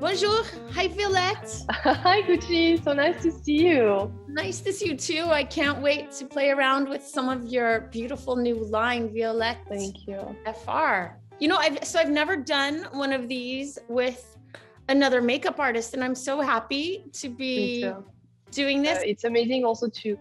Bonjour. Hi, Violette. Hi, Gucci. So nice to see you. Nice to see you too. I can't wait to play around with some of your beautiful new line, Violette. Thank you. FR. You know, I've never done one of these with another makeup artist, and I'm so happy to be doing this. It's amazing also to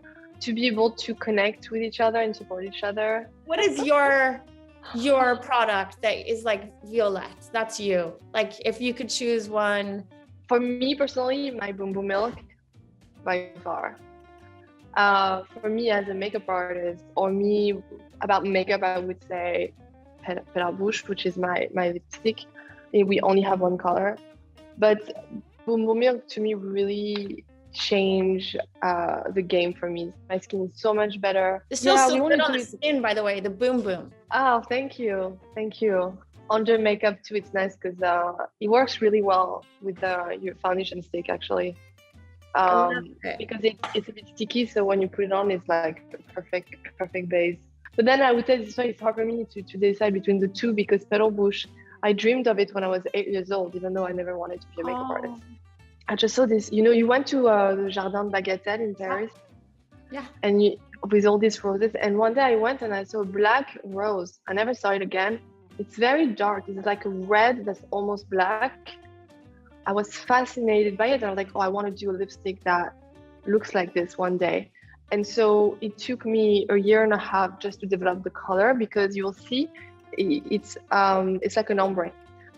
be able to connect with each other and support each other. What is your product that is like Violette? That's you. Like, if you could choose one. For me personally, my Boom Boom Milk by far. For me as a makeup artist, or me about makeup, I would say Pelle Bouche, which is my lipstick. We only have one color, but Boom Boom Milk to me really changed the game for me. My skin is so much better. It feels so good on the skin, by the way, the Boom Boom. Oh, thank you. Under makeup too, it's nice because it works really well with your foundation stick actually. Because it's a bit sticky, so when you put it on, it's like a perfect base. But then I would say this one is hard for me to decide between the two, because Pelle Bouche, I dreamed of it when I was 8 years old, even though I never wanted to be a makeup artist. I just saw this, you went to the Jardin de Bagatelle in Paris. Yeah. And with all these roses, and one day I went and I saw a black rose. I never saw it again. It's very dark. It's like a red that's almost black. I was fascinated by it, and I was like, oh, I want to do a lipstick that looks like this one day. And so it took me a year and a half just to develop the color, because you will see it's like an ombre.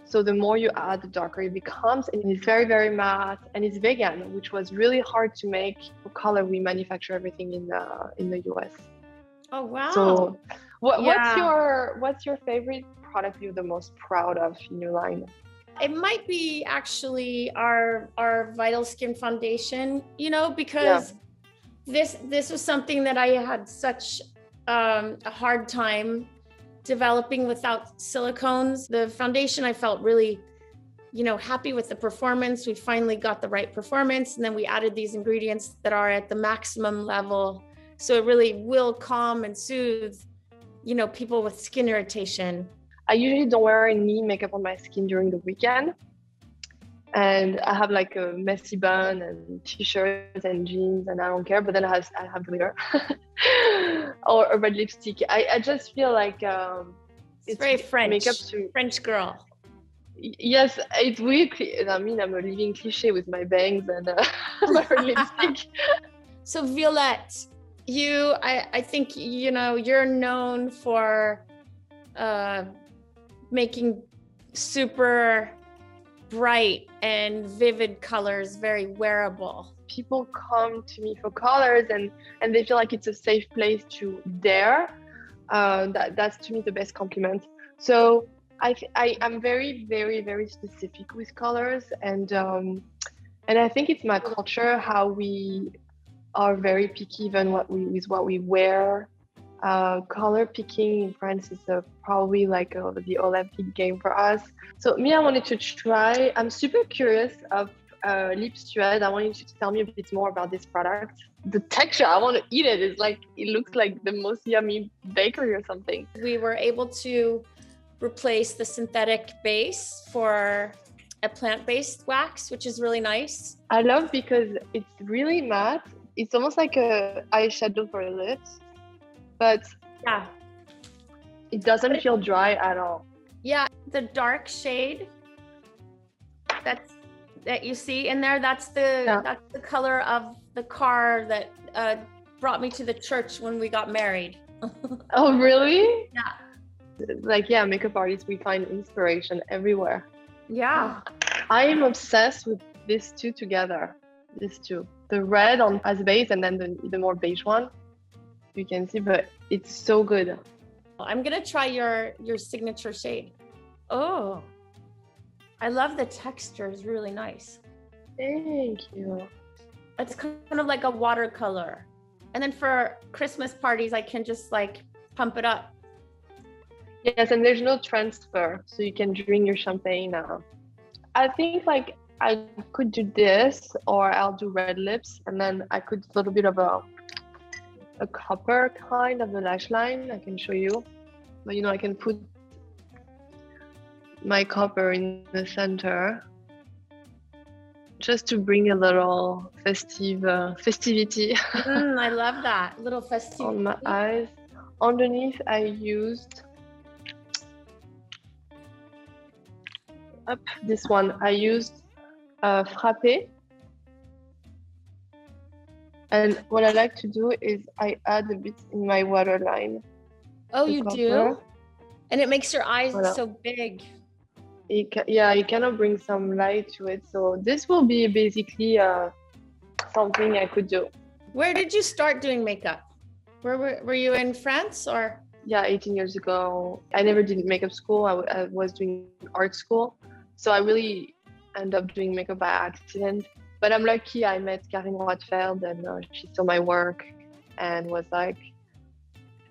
So the more you add, the darker it becomes, and it's very, very matte, and it's vegan, which was really hard to make a color. We manufacture everything in the US. Oh wow! So, what's your favorite product you're the most proud of in your line? It might be actually our Vital Skin Foundation. Because this was something that I had such a hard time developing without silicones. The foundation, I felt really, happy with the performance. We finally got the right performance, and then we added these ingredients that are at the maximum level. So it really will calm and soothe, people with skin irritation. I usually don't wear any makeup on my skin during the weekend. And I have like a messy bun and t-shirts and jeans, and I don't care, but then I have glitter or a red lipstick. I just feel like it's very French. Makeup French girl. Yes, it's weird. I mean, I'm a living cliche with my bangs and my red lipstick. So Violette, I think, you're known for making super bright and vivid colors very wearable. People come to me for colors, and they feel like it's a safe place to dare. That's to me the best compliment. So I'm very, very, very specific with colors, and I think it's my culture how we are very picky even with what we wear. Color picking in France is probably like the Olympic game for us. So I wanted to try. I'm super curious of Lip Suede. I want you to tell me a bit more about this product. The texture, I want to eat it. It's like, it looks like the most yummy bakery or something. We were able to replace the synthetic base for a plant-based wax, which is really nice. I love because it's really matte. It's almost like a eyeshadow for your lips. But yeah, it doesn't feel dry at all. Yeah, the dark shade that you see in there, that's the color of the car that brought me to the church when we got married. Oh, really? Yeah. Makeup artists, we find inspiration everywhere. Yeah. I am obsessed with these two together. These two. The red as base, and then the more beige one. You can see, but it's so good. I'm gonna try your signature shade. Oh, I love the texture. It's really nice. Thank you. It's kind of like a watercolor, and then for Christmas parties, I can just like pump it up. Yes, and there's no transfer, so you can drink your champagne now. I think like I could do this, or I'll do red lips, and then I could do a little bit of a copper kind of the lash line. I can show you, but I can put my copper in the center, just to bring a little festivity I love that. Little festive. on my eyes. Underneath, I used this one. I used Frappé. And what I like to do is I add a bit in my waterline. Oh, you do? And it makes your eyes so big. You cannot bring some light to it. So this will be basically something I could do. Where did you start doing makeup? Were you in France or? Yeah, 18 years ago. I never did makeup school. I was doing art school. So I really ended up doing makeup by accident. But I'm lucky I met Karin Rothfeld and she saw my work and was like,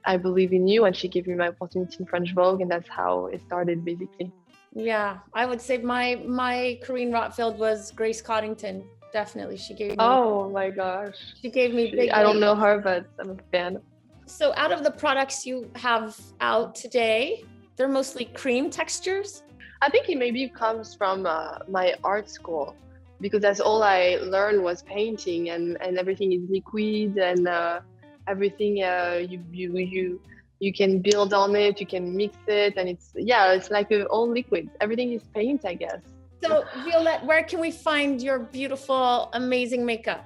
I believe in you. And she gave me my opportunity in French Vogue. And that's how it started basically. Yeah, I would say my Karin Rothfeld was Grace Coddington. Definitely. She gave me. Oh my gosh. She gave me big. I don't know her, but I'm a fan. So out of the products you have out today, they're mostly cream textures? I think it maybe comes from my art school, because that's all I learned was painting, and everything is liquid, and everything you can build on it, you can mix it, and it's like all liquid. Everything is paint, I guess. So Violette, where can we find your beautiful, amazing makeup?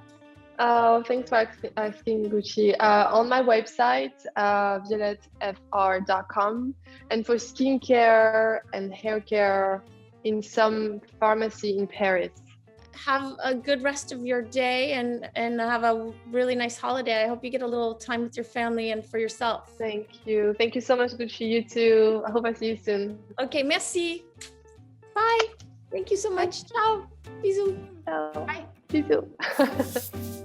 Oh, thanks for asking, Gucci. On my website, violettefr.com, and for skincare and hair care in some pharmacy in Paris. Have a good rest of your day and have a really nice holiday. I hope you get a little time with your family and for yourself. Thank you. Thank you so much, Gucci. You too. I hope I see you soon. Okay, merci. Bye. Thank you so much. Ciao. Bisous. Ciao. Bye. Bisous.